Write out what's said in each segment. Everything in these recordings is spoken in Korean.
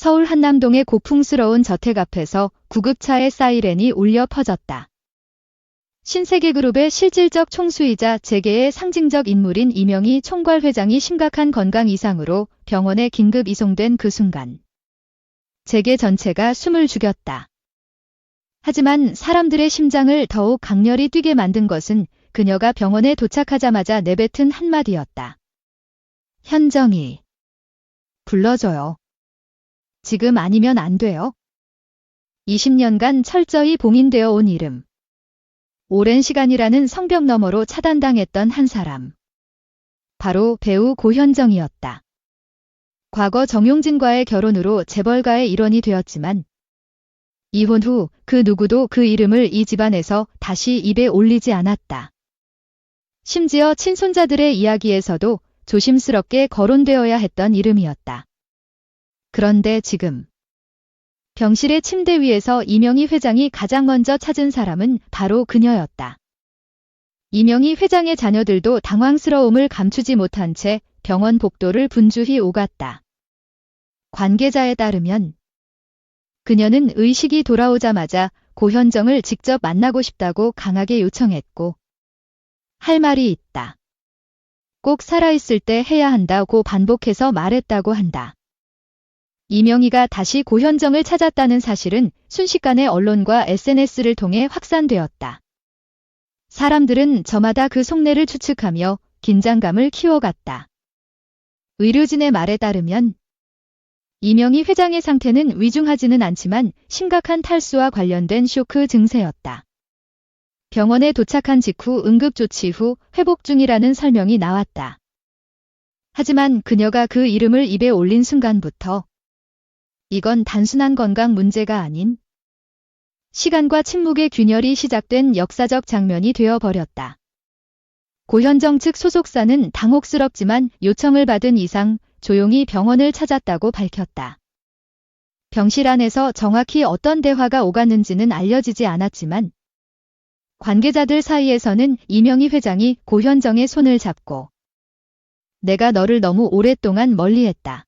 서울 한남동의 고풍스러운 저택 앞에서 구급차의 사이렌이 울려 퍼졌다. 신세계그룹의 실질적 총수이자 재계의 상징적 인물인 이명희 총괄회장이 심각한 건강 이상으로 병원에 긴급 이송된 그 순간 재계 전체가 숨을 죽였다. 하지만 사람들의 심장을 더욱 강렬히 뛰게 만든 것은 그녀가 병원에 도착하자마자 내뱉은 한마디였다. 현정이. 불러줘요. 지금 아니면 안 돼요. 20년간 철저히 봉인되어 온 이름. 오랜 시간이라는 성벽 너머로 차단당했던 한 사람. 바로 배우 고현정이었다. 과거 정용진과의 결혼으로 재벌가의 일원이 되었지만 이혼 후 그 누구도 그 이름을 이 집안에서 다시 입에 올리지 않았다. 심지어 친손자들의 이야기에서도 조심스럽게 거론되어야 했던 이름이었다. 그런데 지금 병실의 침대 위에서 이명희 회장이 가장 먼저 찾은 사람은 바로 그녀였다. 이명희 회장의 자녀들도 당황스러움을 감추지 못한 채 병원 복도를 분주히 오갔다. 관계자에 따르면 그녀는 의식이 돌아오자마자 고현정을 직접 만나고 싶다고 강하게 요청했고 할 말이 있다. 꼭 살아있을 때 해야 한다고 반복해서 말했다고 한다. 이명희가 다시 고현정을 찾았다는 사실은 순식간에 언론과 SNS를 통해 확산되었다. 사람들은 저마다 그 속내를 추측하며 긴장감을 키워갔다. 의료진의 말에 따르면 이명희 회장의 상태는 위중하지는 않지만 심각한 탈수와 관련된 쇼크 증세였다. 병원에 도착한 직후 응급조치 후 회복 중이라는 설명이 나왔다. 하지만 그녀가 그 이름을 입에 올린 순간부터 이건 단순한 건강 문제가 아닌 시간과 침묵의 균열이 시작된 역사적 장면이 되어버렸다. 고현정 측 소속사는 당혹스럽지만 요청을 받은 이상 조용히 병원을 찾았다고 밝혔다. 병실 안에서 정확히 어떤 대화가 오갔는지는 알려지지 않았지만 관계자들 사이에서는 이명희 회장이 고현정의 손을 잡고 내가 너를 너무 오랫동안 멀리했다.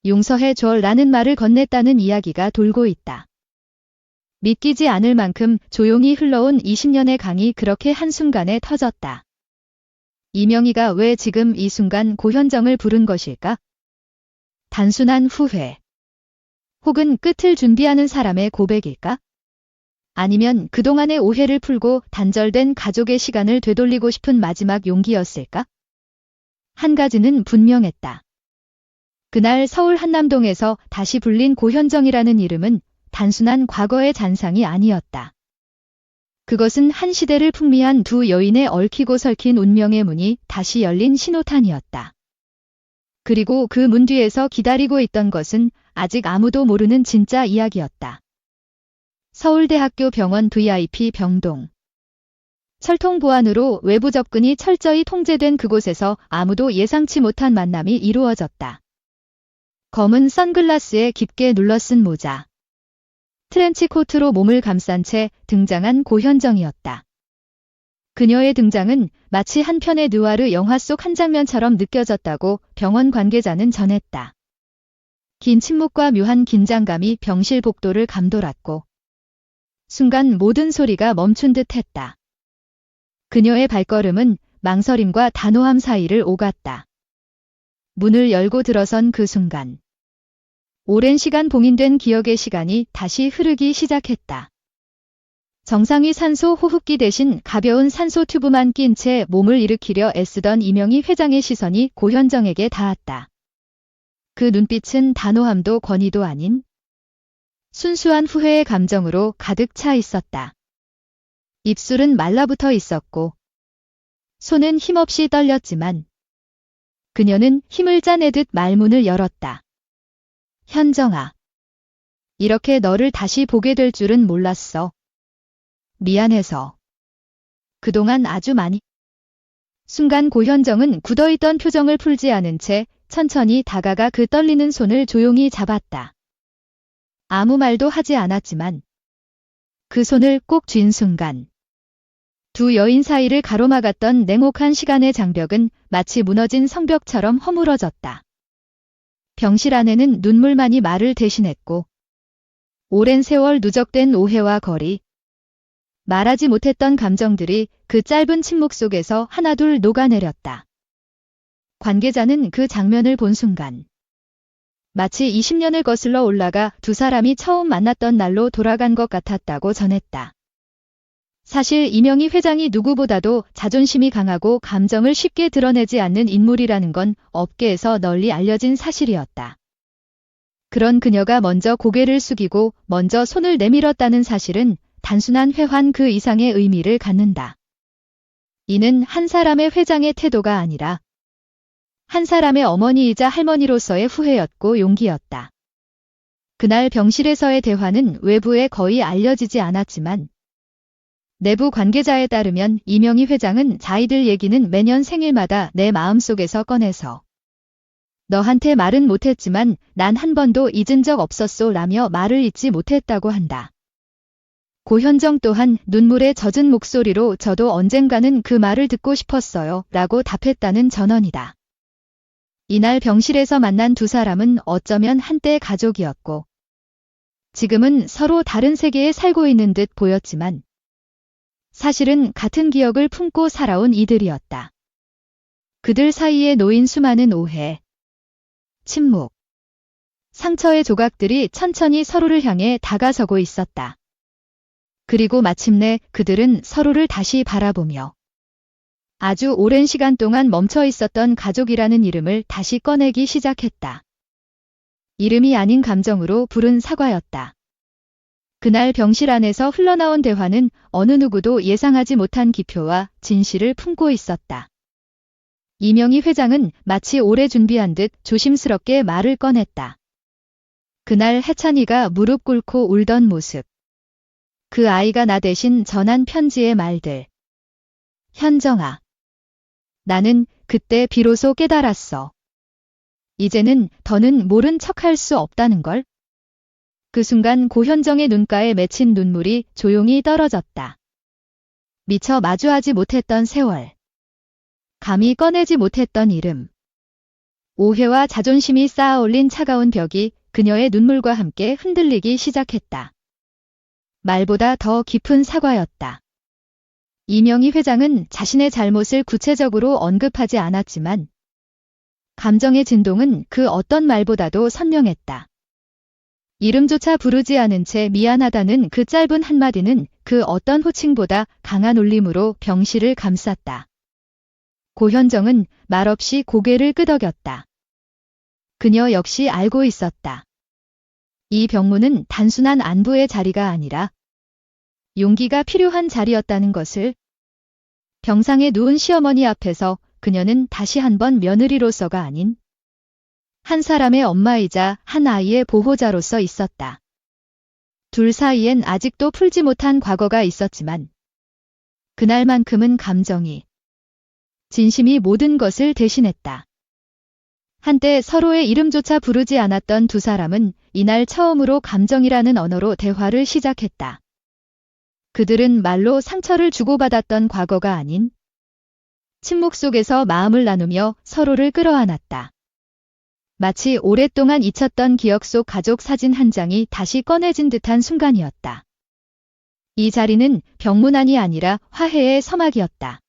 용서해줘라는 말을 건넸다는 이야기가 돌고 있다. 믿기지 않을 만큼 조용히 흘러온 20년의 강이 그렇게 한순간에 터졌다. 이명희가 왜 지금 이 순간 고현정을 부른 것일까? 단순한 후회. 혹은 끝을 준비하는 사람의 고백일까? 아니면 그동안의 오해를 풀고 단절된 가족의 시간을 되돌리고 싶은 마지막 용기였을까? 한 가지는 분명했다. 그날 서울 한남동에서 다시 불린 고현정이라는 이름은 단순한 과거의 잔상이 아니었다. 그것은 한 시대를 풍미한 두 여인의 얽히고 설킨 운명의 문이 다시 열린 신호탄이었다. 그리고 그 문 뒤에서 기다리고 있던 것은 아직 아무도 모르는 진짜 이야기였다. 서울대학교 병원 VIP 병동. 철통 보안으로 외부 접근이 철저히 통제된 그곳에서 아무도 예상치 못한 만남이 이루어졌다. 검은 선글라스에 깊게 눌러쓴 모자. 트렌치 코트로 몸을 감싼 채 등장한 고현정이었다. 그녀의 등장은 마치 한 편의 느와르 영화 속 한 장면처럼 느껴졌다고 병원 관계자는 전했다. 긴 침묵과 묘한 긴장감이 병실 복도를 감돌았고 순간 모든 소리가 멈춘 듯 했다. 그녀의 발걸음은 망설임과 단호함 사이를 오갔다. 문을 열고 들어선 그 순간 오랜 시간 봉인된 기억의 시간이 다시 흐르기 시작했다. 정상위 산소 호흡기 대신 가벼운 산소 튜브만 낀 채 몸을 일으키려 애쓰던 이명희 회장의 시선이 고현정에게 닿았다. 그 눈빛은 단호함도 권위도 아닌 순수한 후회의 감정으로 가득 차 있었다. 입술은 말라붙어 있었고 손은 힘없이 떨렸지만 그녀는 힘을 짜내듯 말문을 열었다. 현정아. 이렇게 너를 다시 보게 될 줄은 몰랐어. 미안해서. 그동안 아주 많이. 순간 고현정은 굳어있던 표정을 풀지 않은 채 천천히 다가가 그 떨리는 손을 조용히 잡았다. 아무 말도 하지 않았지만 그 손을 꼭 쥔 순간 두 여인 사이를 가로막았던 냉혹한 시간의 장벽은 마치 무너진 성벽처럼 허물어졌다. 병실 안에는 눈물만이 말을 대신했고 오랜 세월 누적된 오해와 거리, 말하지 못했던 감정들이 그 짧은 침묵 속에서 하나둘 녹아내렸다. 관계자는 그 장면을 본 순간 마치 20년을 거슬러 올라가 두 사람이 처음 만났던 날로 돌아간 것 같았다고 전했다. 사실 이명희 회장이 누구보다도 자존심이 강하고 감정을 쉽게 드러내지 않는 인물이라는 건 업계에서 널리 알려진 사실이었다. 그런 그녀가 먼저 고개를 숙이고 먼저 손을 내밀었다는 사실은 단순한 회환 그 이상의 의미를 갖는다. 이는 한 사람의 회장의 태도가 아니라 한 사람의 어머니이자 할머니로서의 후회였고 용기였다. 그날 병실에서의 대화는 외부에 거의 알려지지 않았지만 내부 관계자에 따르면 이명희 회장은 자이들 얘기는 매년 생일마다 내 마음속에서 꺼내서 너한테 말은 못했지만 난 한 번도 잊은 적 없었소 라며 말을 잊지 못했다고 한다. 고현정 또한 눈물에 젖은 목소리로 저도 언젠가는 그 말을 듣고 싶었어요 라고 답했다는 전언이다. 이날 병실에서 만난 두 사람은 어쩌면 한때 가족이었고 지금은 서로 다른 세계에 살고 있는 듯 보였지만 사실은 같은 기억을 품고 살아온 이들이었다. 그들 사이에 놓인 수많은 오해, 침묵, 상처의 조각들이 천천히 서로를 향해 다가서고 있었다. 그리고 마침내 그들은 서로를 다시 바라보며 아주 오랜 시간 동안 멈춰 있었던 가족이라는 이름을 다시 꺼내기 시작했다. 이름이 아닌 감정으로 부른 사과였다. 그날 병실 안에서 흘러나온 대화는 어느 누구도 예상하지 못한 기표와 진실을 품고 있었다. 이명희 회장은 마치 오래 준비한 듯 조심스럽게 말을 꺼냈다. 그날 해찬이가 무릎 꿇고 울던 모습. 그 아이가 나 대신 전한 편지의 말들. 현정아. 나는 그때 비로소 깨달았어. 이제는 더는 모른 척할 수 없다는 걸. 그 순간 고현정의 눈가에 맺힌 눈물이 조용히 떨어졌다. 미처 마주하지 못했던 세월. 감히 꺼내지 못했던 이름. 오해와 자존심이 쌓아올린 차가운 벽이 그녀의 눈물과 함께 흔들리기 시작했다. 말보다 더 깊은 사과였다. 이명희 회장은 자신의 잘못을 구체적으로 언급하지 않았지만 감정의 진동은 그 어떤 말보다도 선명했다. 이름조차 부르지 않은 채 미안하다는 그 짧은 한마디는 그 어떤 호칭보다 강한 울림으로 병실을 감쌌다. 고현정은 말없이 고개를 끄덕였다. 그녀 역시 알고 있었다. 이 병문은 단순한 안부의 자리가 아니라 용기가 필요한 자리였다는 것을. 병상에 누운 시어머니 앞에서 그녀는 다시 한번 며느리로서가 아닌 한 사람의 엄마이자 한 아이의 보호자로서 있었다. 둘 사이엔 아직도 풀지 못한 과거가 있었지만 그날만큼은 감정이, 진심이 모든 것을 대신했다. 한때 서로의 이름조차 부르지 않았던 두 사람은 이날 처음으로 감정이라는 언어로 대화를 시작했다. 그들은 말로 상처를 주고받았던 과거가 아닌 침묵 속에서 마음을 나누며 서로를 끌어안았다. 마치 오랫동안 잊혔던 기억 속 가족 사진 한 장이 다시 꺼내진 듯한 순간이었다. 이 자리는 병문안이 아니라 화해의 서막이었다.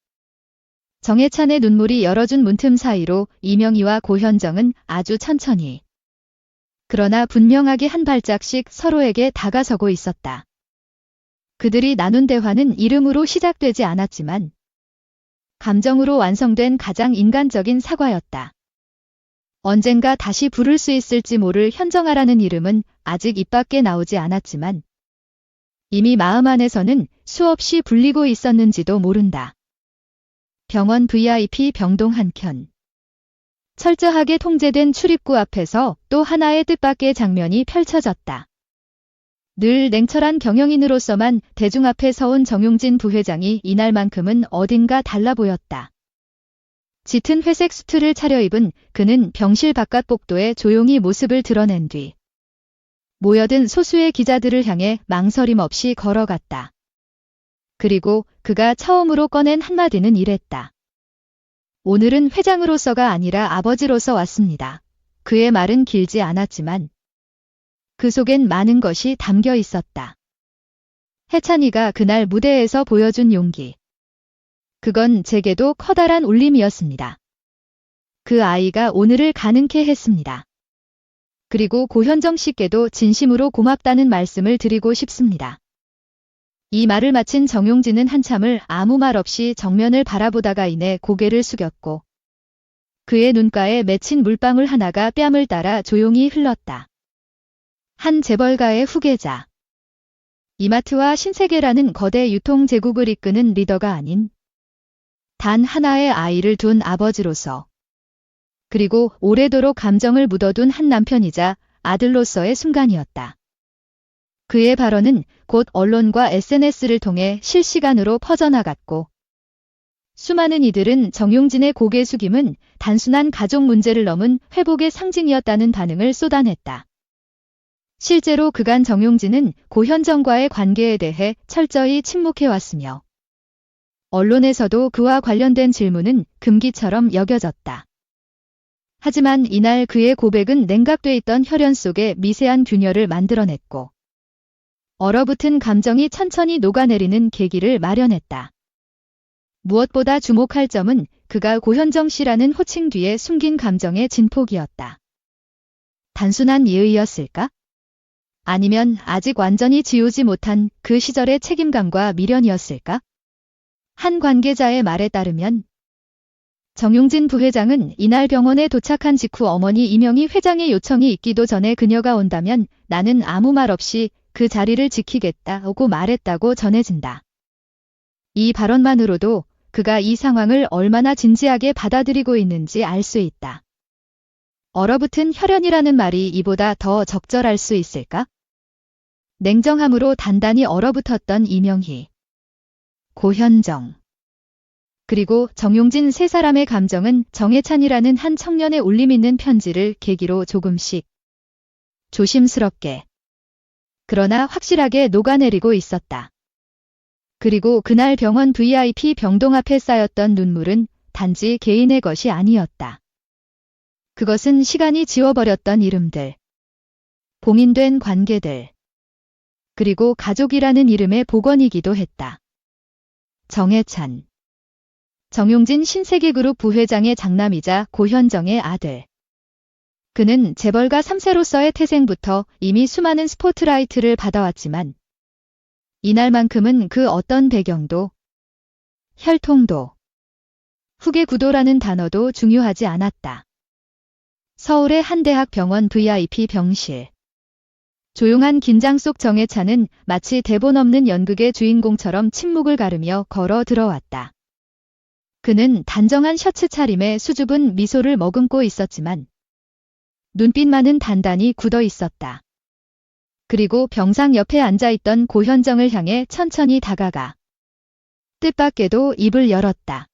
정혜찬의 눈물이 열어준 문틈 사이로 이명희와 고현정은 아주 천천히 그러나 분명하게 한 발짝씩 서로에게 다가서고 있었다. 그들이 나눈 대화는 이름으로 시작되지 않았지만 감정으로 완성된 가장 인간적인 사과였다. 언젠가 다시 부를 수 있을지 모를 현정아라는 이름은 아직 입 밖에 나오지 않았지만 이미 마음 안에서는 수없이 불리고 있었는지도 모른다. 병원 VIP 병동 한켠. 철저하게 통제된 출입구 앞에서 또 하나의 뜻밖의 장면이 펼쳐졌다. 늘 냉철한 경영인으로서만 대중 앞에 서온 정용진 부회장이 이날만큼은 어딘가 달라 보였다. 짙은 회색 수트를 차려입은 그는 병실 바깥 복도에 조용히 모습을 드러낸 뒤 모여든 소수의 기자들을 향해 망설임 없이 걸어갔다. 그리고 그가 처음으로 꺼낸 한마디는 이랬다. 오늘은 회장으로서가 아니라 아버지로서 왔습니다. 그의 말은 길지 않았지만 그 속엔 많은 것이 담겨 있었다. 해찬이가 그날 무대에서 보여준 용기. 그건 제게도 커다란 울림이었습니다. 그 아이가 오늘을 가능케 했습니다. 그리고 고현정 씨께도 진심으로 고맙다는 말씀을 드리고 싶습니다. 이 말을 마친 정용진은 한참을 아무 말 없이 정면을 바라보다가 이내 고개를 숙였고 그의 눈가에 맺힌 물방울 하나가 뺨을 따라 조용히 흘렀다. 한 재벌가의 후계자. 이마트와 신세계라는 거대 유통제국을 이끄는 리더가 아닌 단 하나의 아이를 둔 아버지로서 그리고 오래도록 감정을 묻어둔 한 남편이자 아들로서의 순간이었다. 그의 발언은 곧 언론과 SNS를 통해 실시간으로 퍼져나갔고 수많은 이들은 정용진의 고개 숙임은 단순한 가족 문제를 넘은 회복의 상징이었다는 반응을 쏟아냈다. 실제로 그간 정용진은 고현정과의 관계에 대해 철저히 침묵해왔으며 언론에서도 그와 관련된 질문은 금기처럼 여겨졌다. 하지만 이날 그의 고백은 냉각돼 있던 혈연 속에 미세한 균열을 만들어냈고 얼어붙은 감정이 천천히 녹아내리는 계기를 마련했다. 무엇보다 주목할 점은 그가 고현정 씨라는 호칭 뒤에 숨긴 감정의 진폭이었다. 단순한 예의였을까? 아니면 아직 완전히 지우지 못한 그 시절의 책임감과 미련이었을까? 한 관계자의 말에 따르면 정용진 부회장은 이날 병원에 도착한 직후 어머니 이명희 회장의 요청이 있기도 전에 그녀가 온다면 나는 아무 말 없이 그 자리를 지키겠다고 말했다고 전해진다. 이 발언만으로도 그가 이 상황을 얼마나 진지하게 받아들이고 있는지 알 수 있다. 얼어붙은 혈연이라는 말이 이보다 더 적절할 수 있을까? 냉정함으로 단단히 얼어붙었던 이명희, 고현정, 그리고 정용진 세 사람의 감정은 정해찬이라는 한 청년의 울림 있는 편지를 계기로 조금씩 조심스럽게 그러나 확실하게 녹아내리고 있었다. 그리고 그날 병원 VIP 병동 앞에 쌓였던 눈물은 단지 개인의 것이 아니었다. 그것은 시간이 지워버렸던 이름들, 봉인된 관계들, 그리고 가족이라는 이름의 복원이기도 했다. 정해찬, 정용진 신세계그룹 부회장의 장남이자 고현정의 아들. 그는 재벌가 3세로서의 태생부터 이미 수많은 스포트라이트를 받아왔지만 이날만큼은 그 어떤 배경도, 혈통도, 후계 구도라는 단어도 중요하지 않았다. 서울의 한 대학 병원 VIP 병실. 조용한 긴장 속 정해찬은 마치 대본 없는 연극의 주인공처럼 침묵을 가르며 걸어 들어왔다. 그는 단정한 셔츠 차림에 수줍은 미소를 머금고 있었지만 눈빛만은 단단히 굳어 있었다. 그리고 병상 옆에 앉아있던 고현정을 향해 천천히 다가가 뜻밖에도 입을 열었다.